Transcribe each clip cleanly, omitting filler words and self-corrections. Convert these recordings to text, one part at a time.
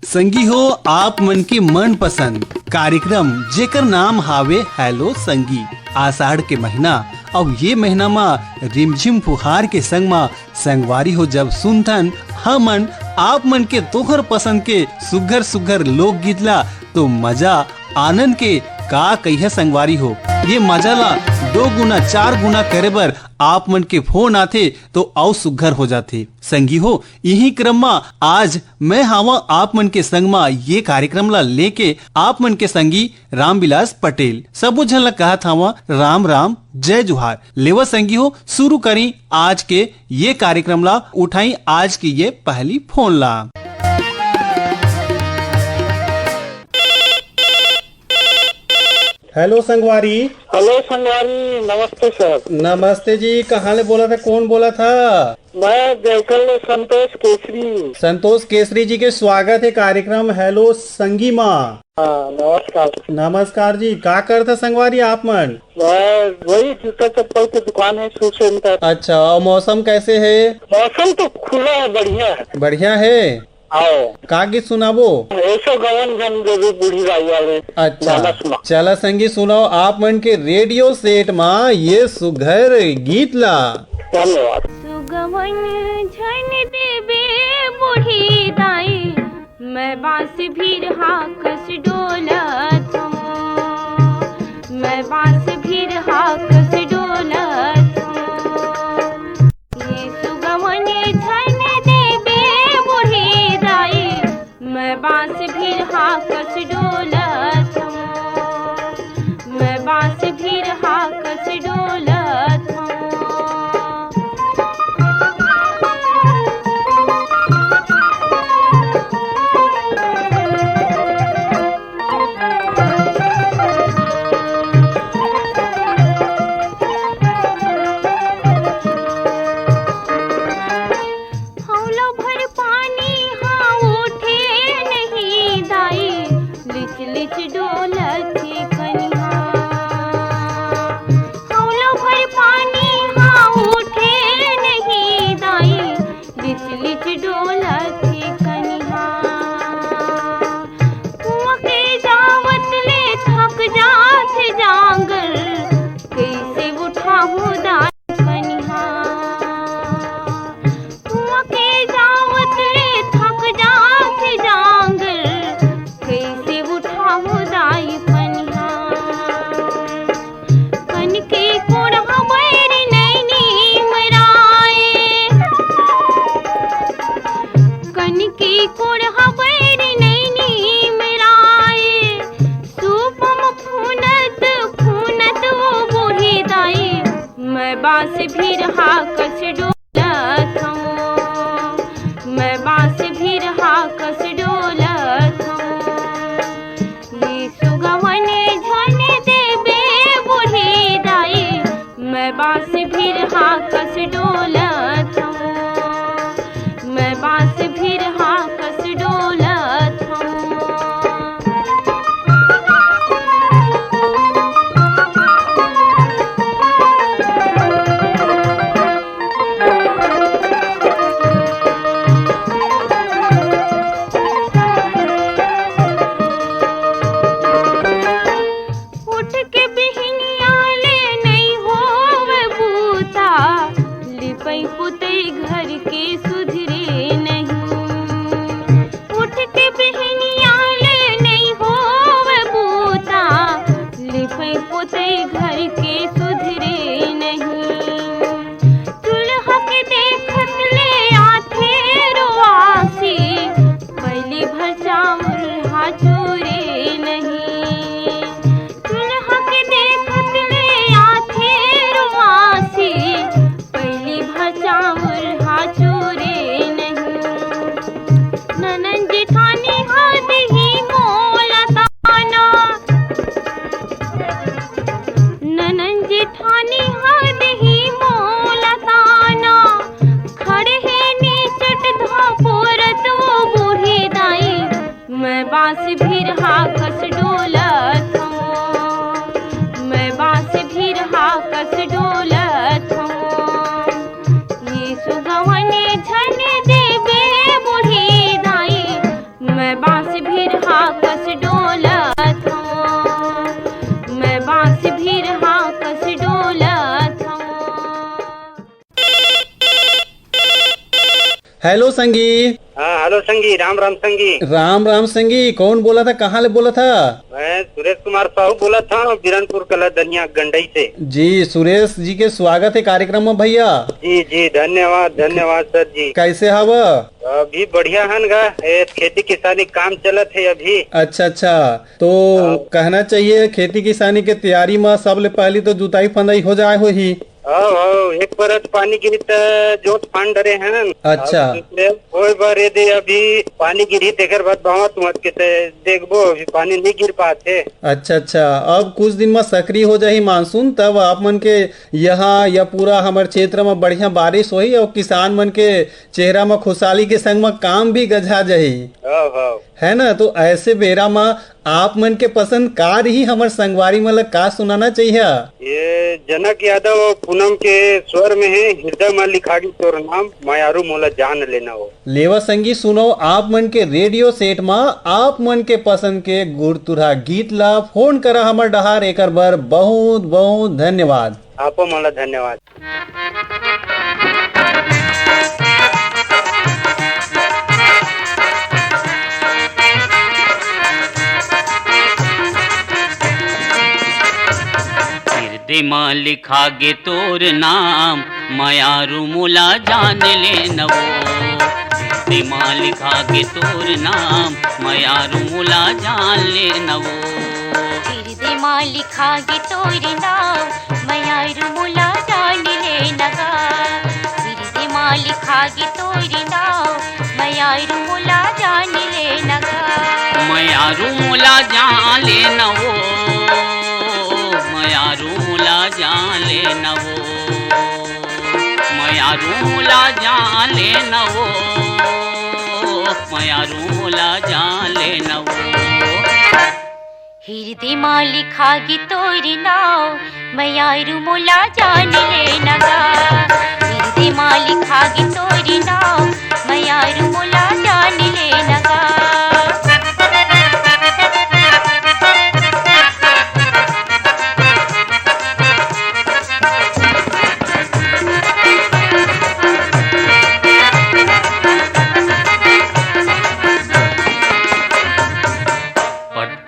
संगी हो आप मन के मन पसंद कार्यक्रम जेकर नाम हावे हेलो संगी। आषाढ़ के महीना अब ये महीना में रिमझिम फुहार के संग में संगवारी हो जब सुनथन हमन आप मन के तोहर पसंद के सुघर सुघर लोकगीत ला तो मजा आनंद के का कहिए संगवारी हो। ये मजा ला 2 गुना 4 गुना करे बर आप मन के फोन आथे तो आओ सुघर हो जाथे। संगी हो यही क्रम में आज मैं हावा आप मन के संग में ये कार्यक्रम ला लेके आप मन के संगी रामविलास पटेल सबो झन ला कहा था राम राम जय जुहार। लेवा संगी हो शुरू करी आज के ये कार्यक्रम ला। उठाई आज की ये पहली फोन ला। हेलो संगवारी। हेलो संगवारी, नमस्ते सर। नमस्ते जी, कहाँ ले बोला था, कौन बोला था? मैं देवकल संतोष केसरी। संतोष केसरी जी के स्वागत है कार्यक्रम हेलो संगी माँ। नमस्कार। नमस्कार जी, का करता संगवारी आप मन? वही जूता चप्पल की दुकान है शू सेंटर। अच्छा, और मौसम कैसे है? मौसम तो खुला है, बढ़िया है। बढ़िया है। आओ का गीत सुनाबो? ऐसो गवन जन देवी बूढ़ी राई वाले। अच्छा चला संगी सुनाओ आप मन के रेडियो सेट में ये सुघर गीत ला। धन्यवाद। सुगवन झन देवे बूढ़ी दाई मैं बांस भीर हाकस डोलत हूँ, मैं बांस भीर हाकस डोलत हूँ। ये सुगवन झन देवे बूढ़ी दाई मैं बांस भीर हाकस डोलत हूँ, मैं बांस भीर हाकस डोलत हूँ। बांस भीर हाकस डोलत हूँ, मैं बांस भीर हाकस डोलत हूँ। ये सुगवन झन देवे बूढ़ी दाई मैं बांस भीर हाकस डोलत हूँ, मैं बांस भीर हाकस डोलत हूँ। बांस भीर हाकस डोलत हूँ, मैं बांस भीर हाकस डोलत हूँ। ये सुगवन झन देवे बूढ़ी दाई मैं बांस भिरहा कस डोलत हूँ, मैं बांस भिरहा कस डोलत हूँ। हेलो संगी। हाँ हेलो संगी, राम राम संगी। राम राम संगी, कौन बोला था, कहाँ ले बोला था? मैं सुरेश कुमार साहू बोला था, बिरनपुर कला दनिया गंडई से। जी सुरेश जी के स्वागत है कार्यक्रम में भैया। जी जी धन्यवाद धन्यवाद सर जी। कैसे हव? अभी बढ़िया हन गा, खेती किसानी काम चलत है अभी। अच्छा अच्छा, तो कहना चाहिए खेती किसानी के तैयारी में सबले पहली तो जुताई फंदाई हो जाए हो ही। एक परत पानी गिरी त जोत फान डरे हैं। अच्छा। कोई बार दे अभी पानी गिरी तेकर बाद बावा तुम के देखबो, अभी पानी नहीं गिर पाते। अच्छा अच्छा, अब कुछ दिन में सक्रिय हो जाही मानसून, तब आप मन के यहाँ या पूरा हमारे क्षेत्र में बढ़िया बारिश होही और किसान मन के चेहरा में खुशहाली के संग में काम भी गजा जाही, है ना? तो ऐसे बेरा में आप मन के पसंद कार ही हमारे संगवारी मतलब का सुनाना चाहिए? ये जनक यादव और पूनम के स्वर में है, हृदय में लिखागी तोर नाम, मायारू मोला जान लेना हो। लेवा संगी सुनो आप मन के रेडियो सेट में आप मन के पसंद के गुरतुरा गीत ला फोन करा हमर डहार, एकर बर बहुत बहुत धन्यवाद। आपो मोला धन्यवाद। दिमा लिखा गे तोर नाम, मायारू मोला जान ले नवो। दिमा लिखा गे तोर नाम, मायारू मोला जान ले नवो। दिमा लिखा गे तोर नाम, मायारू मोला जान ले नगा। दिमा लिखा गे तोर नाम, मायारू मोला जान ले नगा। मायारू मोला जान ले नवो, मायारू मोला जान ले नवो, मायारू मोला जान ले नवो, मायारू मोला जान ले नवो। हृदय मां लिखा गे तोर नाम, मायारू मोला जान ले नगा। हृदय मां लिखा गे तोर नाम, मायारू मोला जान ले नगा।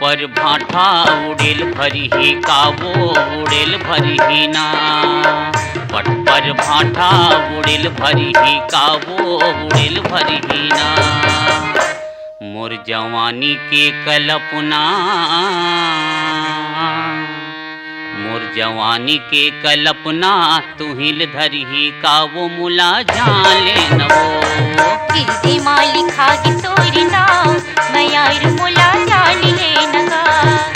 पर भाठा उड़ेल भरी ही काबो उड़ेल भरी ही ना। पट पर भाठा उड़ेल भरी ही काबो उड़ेल भरी ही ना। मोर जवानी के कल्पना, मोर जवानी के कल्पना, तुहिल धरी ही काबो मुला जान ले नवो। हृदय मां लिखा गे तोर नाम, मायारू मोला जान ले नगा।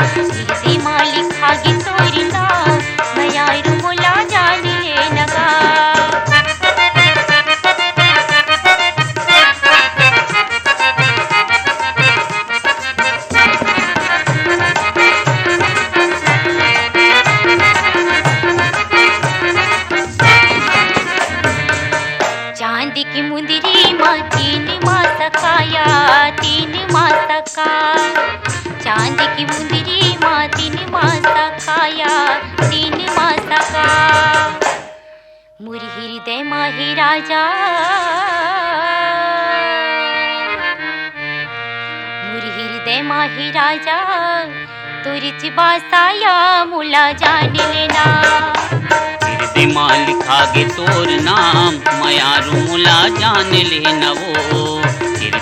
हृदय मां लिखा गे तोर नाम, मायारू मोला जान ले नगा। चांद की मुंदरी माँ तीन माता काया, तीन माता का। चांद की मुंदरी माँ तीन माता काया, तीन माता का। मुरी हृदय माही राजा, मुरी हृदय माही राजा, तुरिच बासाया मुला जान लेना। दिमा लिखा गे तोर नाम, मायारू मोला जान ले नवो।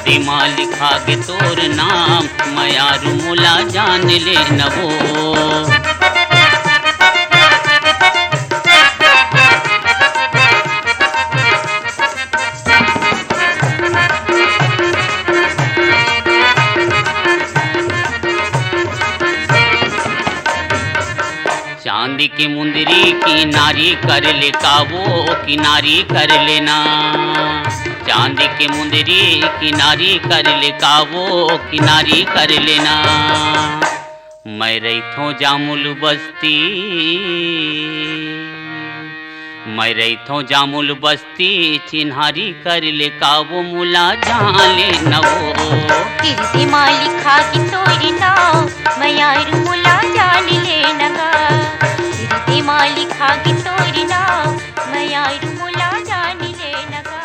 दिमा लिखा गे तोर नाम, मायारू मोला जान ले नवो। चांदी की मुंदरी किनारी कर ले काबो, किनारी कर लेना। चांदी की मुंदरी किनारी कर ले काबो, किनारी कर लेना। मैं रही थो जामुल बस्ती, मैं रैथो जामुल बस्ती चिन्हारी कर ले काबो मुला जाले नवो तिरदे माली खागी तोरी नाव मयारू मुला जान ले नगा तिरदे माली खागी तोरी नाव मयारू मुला जान ले नगा।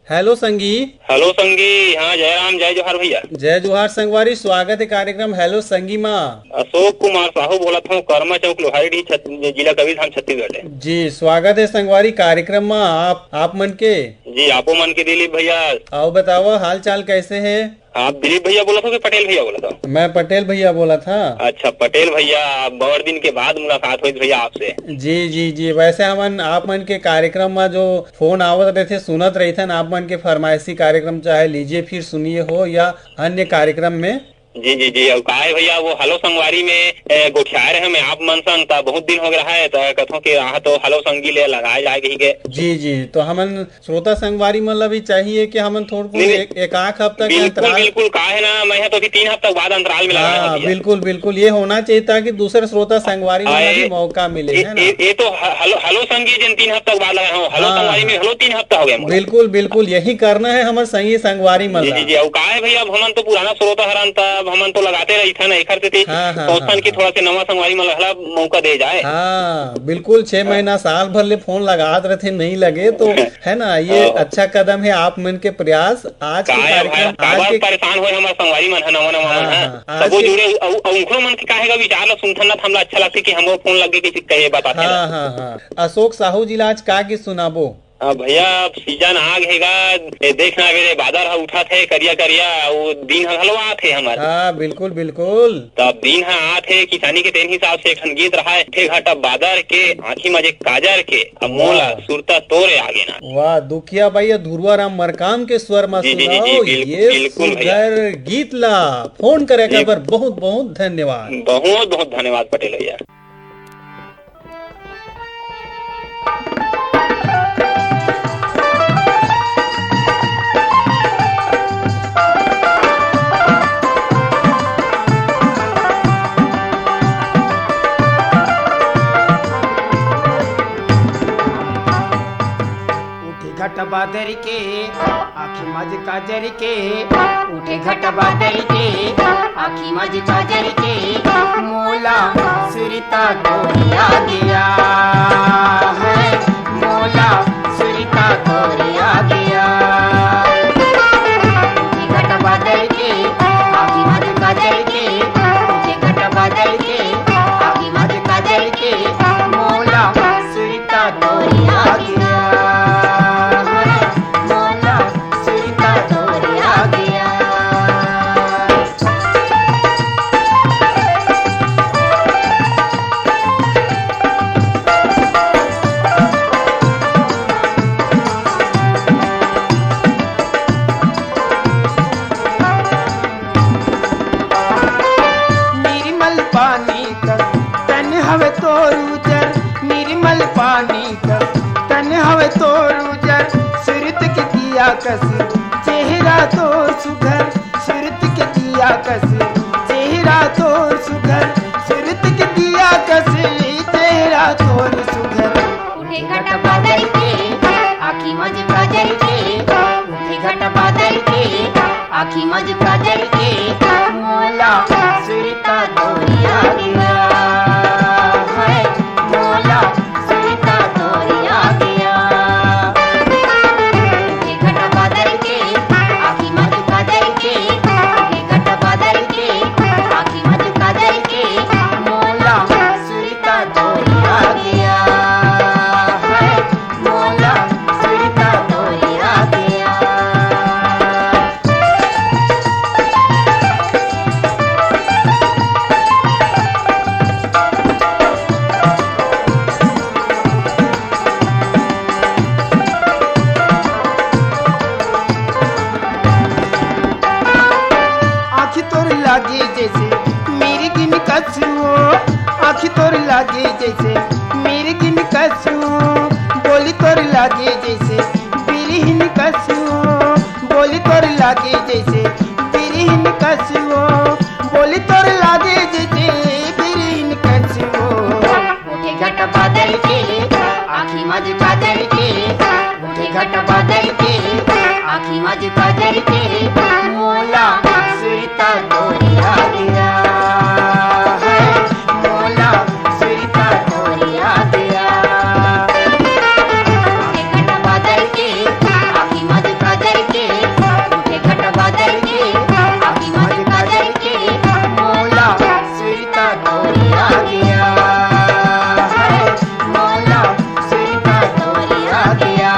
हेलो संगी। हेलो संगी। हाँ जयराम, जय जोहार भैया। जय जोहार संगवारी, स्वागत है कार्यक्रम हेलो संगी माँ। अशोक कुमार साहू बोला था, कर्मा चौक लोहारी जिला कबीरधाम छत्तीसगढ़। जी स्वागत है संगवारी कार्यक्रम में आप मन के। जी आपो मन के दिलीप भैया। आओ बताओ हाल चाल कैसे है? आप दिलीप भैया बोला था कि पटेल भैया बोला था? मैं पटेल भैया बोला था। अच्छा पटेल भैया, बहुत दिन के बाद मुलाकात हुई भैया आपसे। जी जी जी, वैसे हमन आप मन के कार्यक्रम में जो फोन आवत रहे थे सुनत रही थे आप मन के फरमाइशी कार्यक्रम, चाहे लीजिए फिर सुनिए हो या अन्य कार्यक्रम में। जी जी जी, और काहे भैया वो हलो संगवारी में गोठियाए रहे में आप मन संग ता बहुत दिन हो गया है, तो कथों के यहाँ तो हलो संगी ले लगाए जाएगी के। जी जी, तो हमन श्रोता संगवारी मतलब भी चाहिए कि हमन थोड़ा एक आख हफ्ता के अंतराल। बिल्कुल काहे ना, मैं तो 3 हफ्ता बाद अंतराल में लगा। बिल्कुल बिल्कुल, ये होना चाहिए ताकि दूसरे श्रोता संगवारी में भी मौका मिले, है ना। ये तो हलो संगी जिन 3 हफ्ता बाद लगा हूँ, हलो संगवारी में हलो 3 हफ्ता हो गया। बिल्कुल बिल्कुल, यही करना है हमारे संगी संगवारी में। जी जी, और काहे भैया हमन तो पुराना श्रोता हरन तब हमन तो लगाते रही था ना, एक सोचन की थोड़ा से नवा संगवारी में लगला मौका दे जाए। हाँ बिल्कुल, 6 महीना साल भर ले फोन लगात रहे थे, नहीं लगे तो है ना, ये अच्छा कदम है आप मन के प्रयास। आज के कार्यक्रम आज के परेशान हुए हमारे संगवारी मन नवा नवा सबो जुड़े उनको मन के काहेगा विचार ला सुनथन ना हमला अच्छा लगते कि हमको फोन लगे कि कहे बताते। हाँ हाँ हाँ, अशोक साहू जी आज का की सुनाबो। भैया सीजन आ गएगा, देखना मेरे बादल उठा थे करिया करिया, वो दिन हलवा थे हमारे। हाँ बिल्कुल बिल्कुल, तब दिन आते किसानी के तेन हिसाब से एक गीत रहा है, घाटा बादर के आँखी मजे काजर के अब मोला सुरता तोरे आगे ना। वाह, दुखिया भाई धुरवा राम मरकाम के स्वर में सुनाओ ये सुंदर गीत ला। फोन करे का पर बहुत बहुत धन्यवाद। बहुत बहुत धन्यवाद पटेल भैया। घट बादर के आखी मज काजर के, उठे घट बादर के आखी मज काजर के, मोला सुरता तोरिया गया है, मोला सुरता तोरिया गया। उठे घट बादर के आखी मज काजर के, उठे घट बादर के आखी मज काजर के, मोला सुरता तोरिया गया। कस चेहरा तो सुघर सुरत के दिया कस, चेहरा तो सुघर सुरत के दिया कस, चेहरा तो सुघर। उठे घट बादल के आखी मज काजल के, उठे घट बादल के आखी मज काजल के, मोला सुरता तोरिया गया है, मोला सुरता तोरिया गया। आखी तोर लागे जैसे मेरे गिन कसू, बोली तोर लागे जैसे बिरहिन कसू, बोली तोर लागे जैसे बिरहिन कसू, बोली तोर लागे जैसे बिरहिन कसू। काजर के मोला सुरता तोरिया दिया है, मोला सुरता तोरिया दिया। उठे घट बादल के आखी मध काजर के, उठे घट बादल के आखी मध काजर के मोला सुरता तोरिया दिया है, मोला सुरता तोरिया दिया।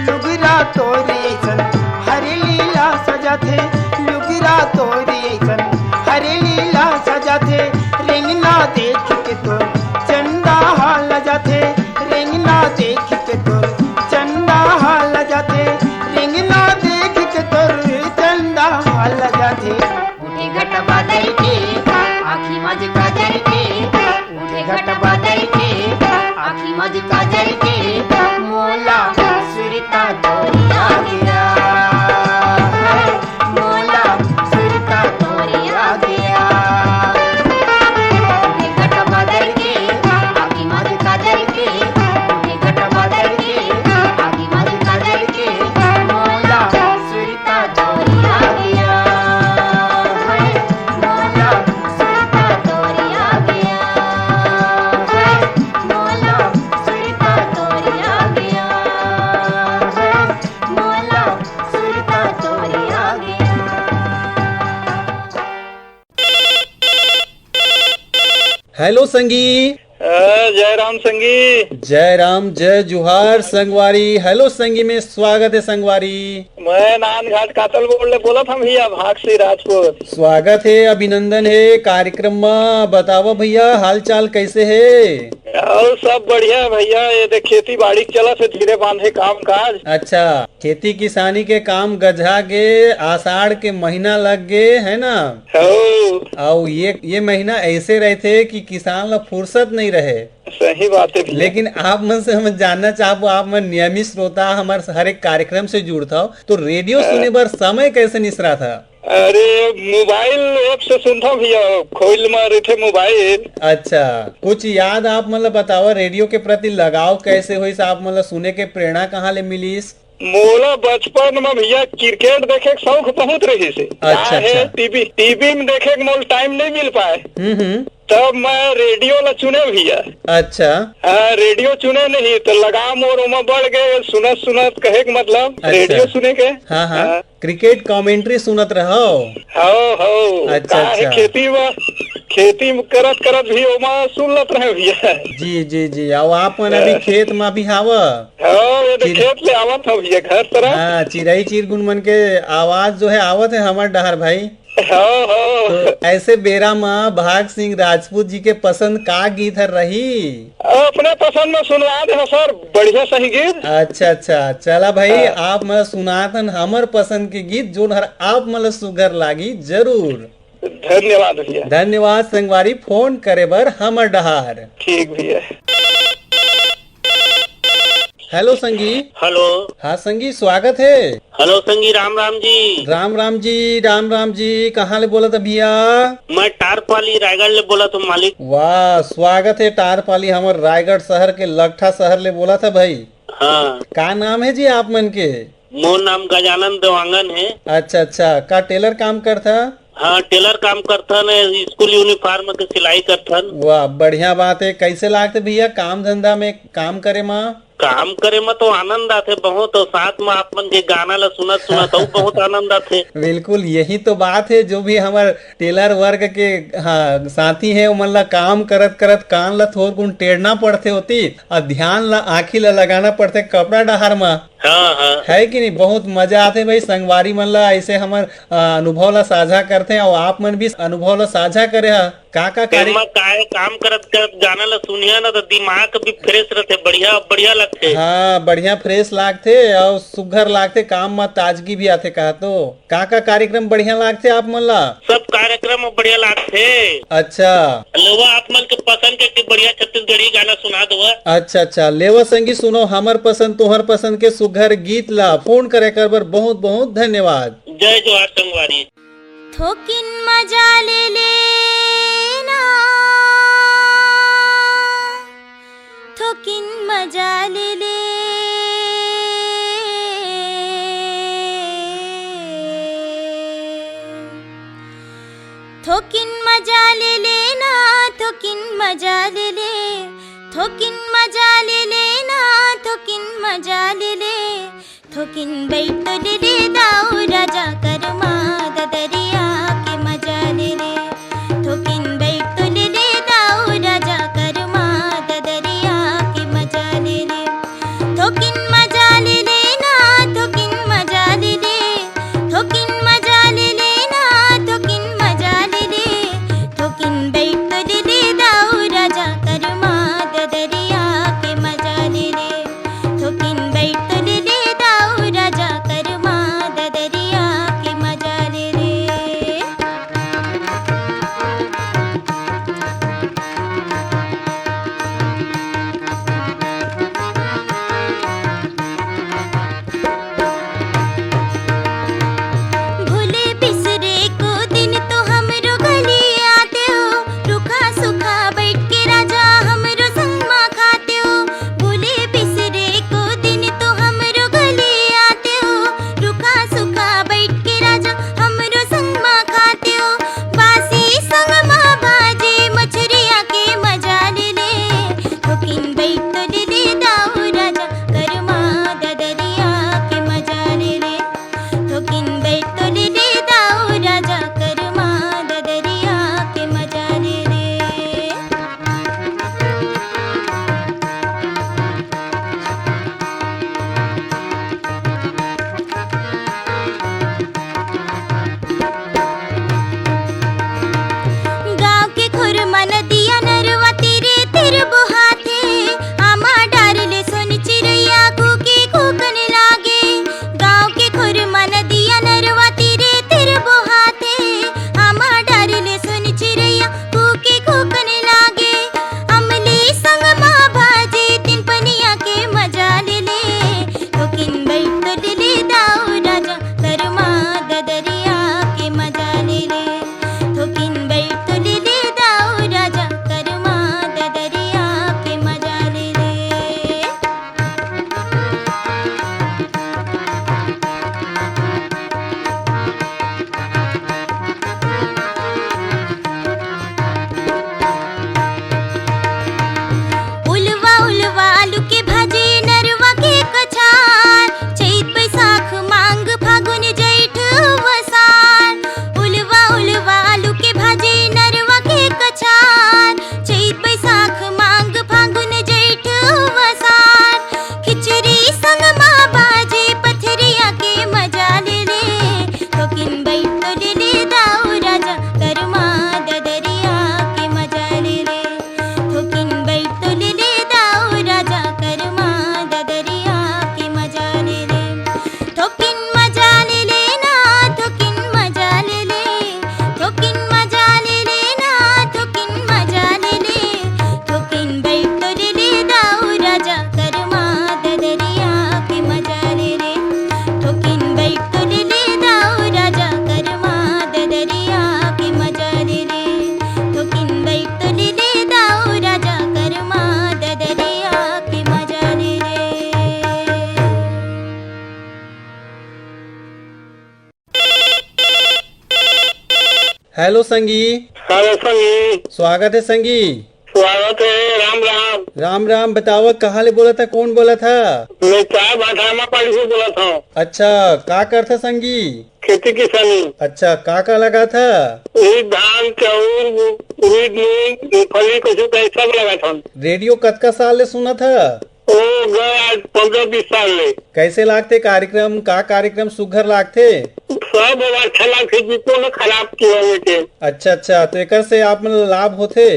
लुगरा तोरी ऐसन हरे लीला सजा थे, लुगरा तोरी ऐसन हरे लीला सजा थे। रेंगना देख के तो चंदा हाल जाते, रेंगना देख के तो चंदा हाल जाते, रेंगना देख के तो चंदा हाल जाते। उठे घट बादल के आखी मज काजर के, उठे घट बादल के आखी मज काजर के मोला सुरता तोरिया गिरा है, मोला सुरता तोरिया गिरा। उठे घट बादल के आखी मज काजर के, उठे घट बादल के आखी मज काजर के मोला सुरता तोरिया गिरा है, मोला सुरता तोरिया गिरा है, मोला सुरता तोरिया गिरा है, मोला सुरता तोरिया गिरा। हेलो संगी। जय राम संगी। जय राम जय जुहार संगवारी। हेलो संगी में स्वागत है संगवारी। मैं नान घाट कातल बोला था भैया, भाग से राजपूत। स्वागत है, अभिनंदन है कार्यक्रम में। बताओ भैया हाल चाल कैसे है? और सब बढ़िया है भैया। ये देख खेती बाड़ी चला से धीरे बांधे काम काज। अच्छा, खेती किसानी के काम गजा के आषाढ़ के महीना लग गए है ना। और ये महीना ऐसे रहते कि किसान लोग फुर्सत नहीं रहे। सही बात है भैया। लेकिन आप मन से हम जानना चाहबो, आप मन नियमित श्रोता हमारे हर एक कार्यक्रम से जुड़ता हो, तो रेडियो सुने पर समय कैसे निसरा था? अरे मोबाइल ऐप से सुनता भैया, खोल मारे थे मोबाइल। अच्छा, कुछ याद आप मतलब बताओ, रेडियो के प्रति लगाव कैसे हुई? आप मतलब सुने के प्रेरणा कहाँ ले मिलीस? मोला बचपन में भैया क्रिकेट देखे के शौक बहुत रही से। अच्छा। टीवी में देखे के मोल टाइम नहीं मिल पाए, तब मैं रेडियो ला चुने भैया। अच्छा। रेडियो चुने नहीं तो लगा मोर उमा बढ़ गए, सुनत कहे के मतलब अच्छा। रेडियो सुने के। हाँ। क्रिकेट कमेंट्री सुनत रहो। हो अच्छा, अच्छा। खेती में करत भी ओमा सुन लत रहे भैया। जी। और आप मन अभी खेत में भी हावा? खेत ले आवत हो भैया घर तरफ। हाँ, चिड़ई चिरगुन मन के आवाज जो है आवत है हमार डहर भाई। तो ऐसे बेरा में भाग सिंह राजपूत जी के पसंद का गीत है रही? अपने पसंद में सुनवा दे सर, बढ़िया सही गीत। अच्छा, चला भाई। आप मतलब सुनातन हमर पसंद के गीत जो हर आप मतलब सुगर लागी जरूर। धन्यवाद भैया। धन्यवाद संगवारी फोन करे बर हमर डहार। ठीक भैया। हेलो संगी। हेलो। हाँ संगी, स्वागत है। हेलो संगी, राम राम जी। राम जी। कहाँ ले बोला था भैया? मैं टारपाली रायगढ़ ले बोला था मालिक। वाह, स्वागत है। टारपाली हमारे रायगढ़ शहर के लगठा शहर ले बोला था भाई। हाँ। का नाम है जी आप मन के? मोर नाम गजानन देवांगन है। अच्छा, का टेलर काम करता? हाँ, टेलर काम करता है, स्कूल यूनिफॉर्म के सिलाई करता। वाह, बढ़िया बात है। कैसे लागते भैया काम धंधा में काम करे माँ? काम करे में तो आनंद आते बहुत, और साथ में आप मन के गाना ला सुनत बहुत आनंद आते। बिल्कुल, यही तो बात है। जो भी हमारे टेलर वर्ग के हाँ साथी है, वो मतलब काम करत कान ला थोड़ गुण टेढ़ना पड़ते होती, और ध्यान ला आँखी ला लगाना पड़ते कपड़ा डहार में। हाँ। है कि नहीं? बहुत मजा आते भाई। संगवारी मन ला ऐसे हमार अनुभव ला साझा करते हैं, और आप मन भी अनुभव ला साझा करे। का काम करत गाना ला सुनिया ना तो दिमाग भी फ्रेश रहते, बढ़िया लगते। हाँ, बढ़िया फ्रेश लागते और सुघर लागते, काम में ताजगी भी आते। कहा तो का कार्यक्रम बढ़िया लागते आप मन ला? सब कार्यक्रम कार्यक्रम बढ़िया लागथे। अच्छा लेवा आप मन के पसंद के बढ़िया छत्तीसगढ़ी गाना सुना दो। अच्छा अच्छा लेवा संगी सुनो हमर पसंद तोहर पसंद के सुघर गीत ला फोन करे कर बर बहुत बहुत धन्यवाद। जय जोहार संगवारी। थोकिन मजा ले लेना, थोकिन मजा ले ले, थोकिन मजा ले लेना, थोकिन मजा ले ले, थोकिन मजा ले लेना, थोकिन मजा ले ले, थोकिन बैठ ले ले दाऊ राजा करमा ददरिया के मजा ले ले, थोकिन बैठ ले ले दाऊ राजा करमा ददरिया के मजा ले ले, थोकिन मजा ले लेना, थोकिन मजा ले ले, थोकिन मजा ले लेना, थोकिन मजा ले ले, थोकिन बैठ ले ले दाऊ राजा करमा ददरिया के मजा ले ले, थोकिन बैठ ले ले दाऊ राजा करमा ददरिया के मजा ले ले। भूले बिसरे को दिन तो हमरो गली आते हो, रुखा सुखा बैठ के राजा हमरो संगमा खाते हो, भूले बिसरे को दिन तो हमरो गली आते हो, रुखा सुखा बैठ के राजा हमरो संगमा खाते हो, बासी संगमा बाजे मछरिया के मजा ले ले, थोकिन बैठ ले ले दाऊ राजा करमा ददरिया के मजा ले ले, थोकिन बैठ ले ले दाऊ राजा करमा ददरिया के मजा ले ले। गाँव के खुरमा नदिया नरवा तेरे तेरे बुहाते, आमा डारले सोन चिड़ैया कूके कूकने लागे, गाँव के खुरमा नदिया नरवा तेरे तेरे बुहाते, आमा डारले सोन चिड़ैया कूके कूकने लागे, अमली संग माँ भाजे तीन पनिया के मजा ले ले, थोकिन बैठ ले ले दाऊ राजा करमा ददरिया के मजा ले ले, थोकिन बैठ ले ले दाऊ राजा करमा ददरिया के मजा ले ले। उलवा उलवा आलू के भाजी नरवा के कछार, चैत बैसाख मांग फागुन जैठ वसार, उलवा उलवा आलू के भाजी नरवा के कछार, चैत बैसाख मांग फागुन जैठ वसार, खिचड़ी संग माँ बाजे पथरिया के मजा ले ले, थोकिन बैठ ले ले दाऊ राजा करमा ददरिया के मजा ले ले, थोकिन बैठ ले ले दाऊ राजा करमा ददरिया के मजा ले ले, थोकिन मजा ले लेना, थोकिन मजा ले ले, थोकिन मजा ले लेना, थोकिन मजा ले ले, थोकिन बैठ ले ले दाऊ राजा करमा ददरिया के मजा ले ले, थोकिन बैठ ले ले दाऊ राजा करमा ददरिया के मजा ले ले, थोकिन बैठ ले ले दाऊ राजा करमा ददरिया के मजा ले ले। हेलो संगी हेलो संगी, स्वागत है संगी। स्वागत है। राम राम। राम राम बताओ कहाँ ले बोला था कौन बोला था? मैं चाय भाटामा पाड़ी से बोला था। अच्छा का करता संगी? खेती किसानी। अच्छा का लगा था? उड़ीद धान चाउर उड़ीद मूंग मूंगफली कुछ कैसा लगा था। रेडियो कतका साल ले सुना था? ओ गए आज 15-20 साल ले। कैसे लागते कार्यक्रम? का कार्यक्रम सुघर लागते? सब अच्छा लागते, जितो ने खराब किया मुझे। अच्छा अच्छा तो एक से आप मन लाभ होते?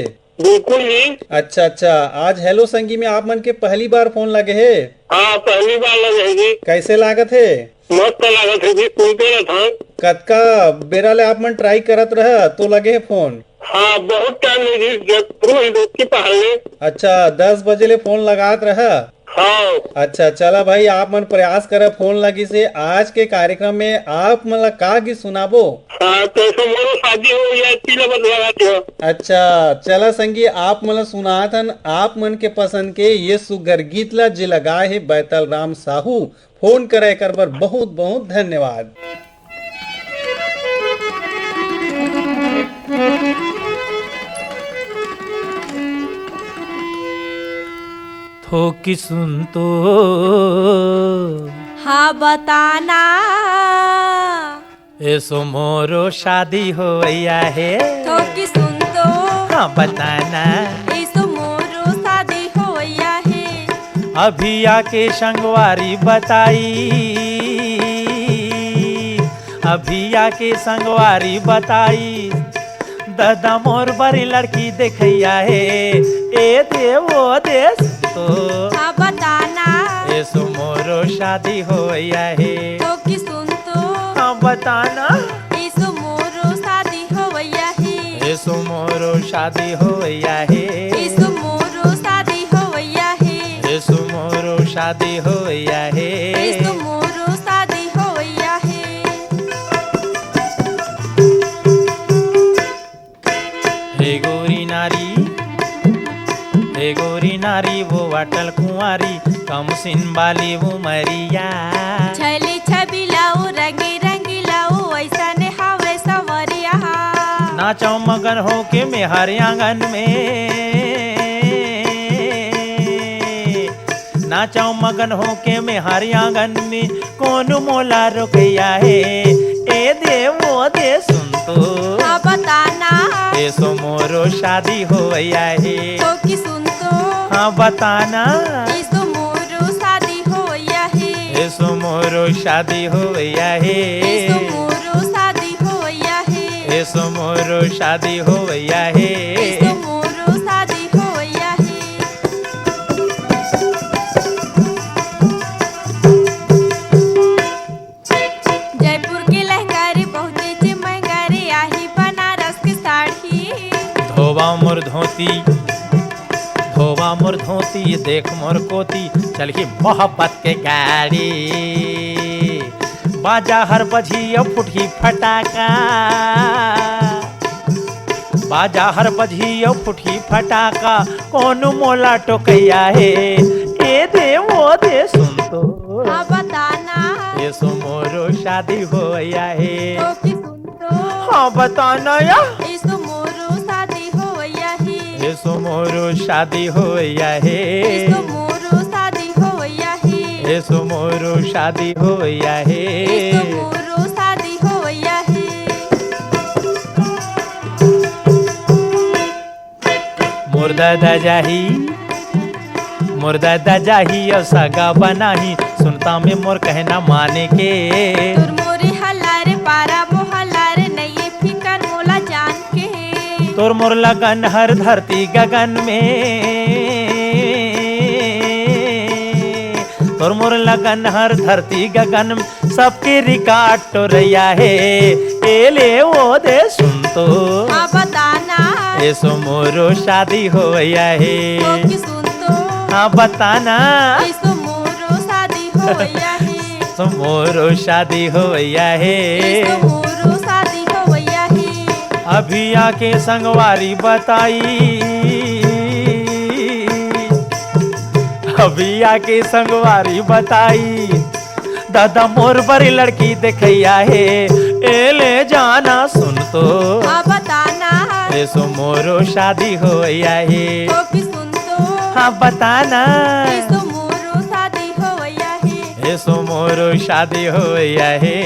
बिल्कुल जी। अच्छा अच्छा आज हेलो संगी में आप मन के पहली बार फोन लगे है? हाँ पहली बार लगे जी। कैसे लागत है? मस्त लागत है जी, सुनते रहता। कतका बेरा ले आप मन ट्राई करत रह तो लगे है फोन। हाँ बहुत टाइम की पहले। अच्छा 10 बजे ले फोन लगात रह। हाँ अच्छा चला भाई आप मन प्रयास करे फोन लगी से आज के कार्यक्रम में आप मन ला का गीत सुनाबो। हाँ तो मोरो शादी हो या तीन लगाते हो। अच्छा चला संगी आप मन ला सुनात हन आप मन के पसंद के ये सुगर गीत ला जे लगाए है बैतल राम साहू। फोन करे कर बर बहुत बहुत धन्यवाद। थोकी सुन तो हाँ बताना ऐसो मोरो शादी होया है। तो कि सुन तो हाँ बताना ऐसो मोरो शादी होया है। अभी आके संगवारी बताई, अभी आके संगवारी बताई दादा मोर बड़ी लड़की देखैया है। ए देवो देश तो हाँ बताना ऐसो मोरो शादी होया है। तो कि सुन तो हाँ बताना ऐसो मोरो शादी होया है। ऐसो मोरो शादी होया है। ऐसो मोरो शादी होया है। ऐसो मोरो शादी होया है। ऐसो मोरो शादी होया है। हे गोरी नारी, हे गोरी नारी वो वाटल कुंवारी कम सिन बाली वो मरिया। छली छबी लाओ रंगी रंगी लाओ ऐसा ने हावे सवरिया। नाचो मगन हो के मेहर आंगन में, नाचो मगन हो के मेहर आंगन में कौन मोला रुकैया है। ए देवो दे सुन तो हाँ बताना ऐसो मोरो शादी होया है। तो कि सुन तो हाँ बताना ऐसो मोरो शादी होया है। ऐसो मोरो शादी होया है। ऐसो मोरो शादी होया है। ऐसो मोरो शादी होया है। ऐसो मोरो शादी होया है। जयपुर के लहंगा रे बहुत ही महंगा रे आही बनारस की साड़ी। धोबा मोर धोती, धोबा मोर धोती देख मोर कोती चल की मोहब्बत के गाड़ी। बाजा हर बजिया फुटी फटाका, बाजा हर बजिया फुटी फटाका कौन मोला टोकैया है। ए दे वो दे सुन तो हाँ बताना ऐसो मोरो शादी होया है। तो कि सुन तो हाँ बताना या ऐसो मोरो शादी होया है। ऐसो मोरो शादी होया है। ऐसो मोरो शादी होया है। ऐसो मोरो शादी होया है। ऐसो मोरो शादी होया है। मोर दादा जाही, मोर दादा जाही और सगा बनाही सुनता में मोर कहना माने के। तोर मोरे हल्लारे पारा मोहल्लारे नहीं फिकर मोला जान के। तोर मोर लगन हर धरती गगन में, तोर मोर लगन हर धरती गगन में सबके रिकॉर्ड तो रैया है। ए ले वो दे सुन तो हाँ बताना ऐसो मोरो शादी होया है। तो कि सुन तो हाँ बताना ऐसो मोरो शादी होया है। ऐसो मोरो शादी होया है। ऐसो मोरो शादी होया है। अभी आके संगवारी बताई, अभी आके संगवारी बताई दादा मोर बड़ी लड़की देखैया है। ए ले जाना सुन तो हाँ बताना ऐसो मोरो शादी होया है। तो कि सुन तो हाँ बताना ऐसो मोरो शादी होया है। ऐसो मोरो शादी होया है।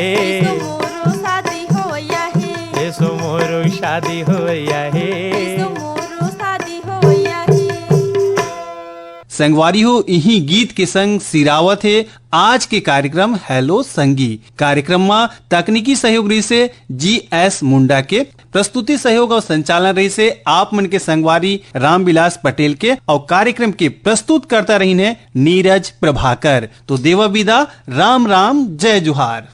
ऐसो मोरो शादी होया है। ऐसो मोरो शादी होया है। ऐसो मोरो शादी होया है। संगवारी हो यही गीत के संग सिरावत है आज के कार्यक्रम हेलो संगी। कार्यक्रम में तकनीकी सहयोग रही से GS मुंडा के, प्रस्तुति सहयोग और संचालन रही से आप मन के संगवारी रामविलास पटेल के और कार्यक्रम के प्रस्तुत करता रही है नीरज प्रभाकर। तो देवा विदा, राम राम, जय जुहार।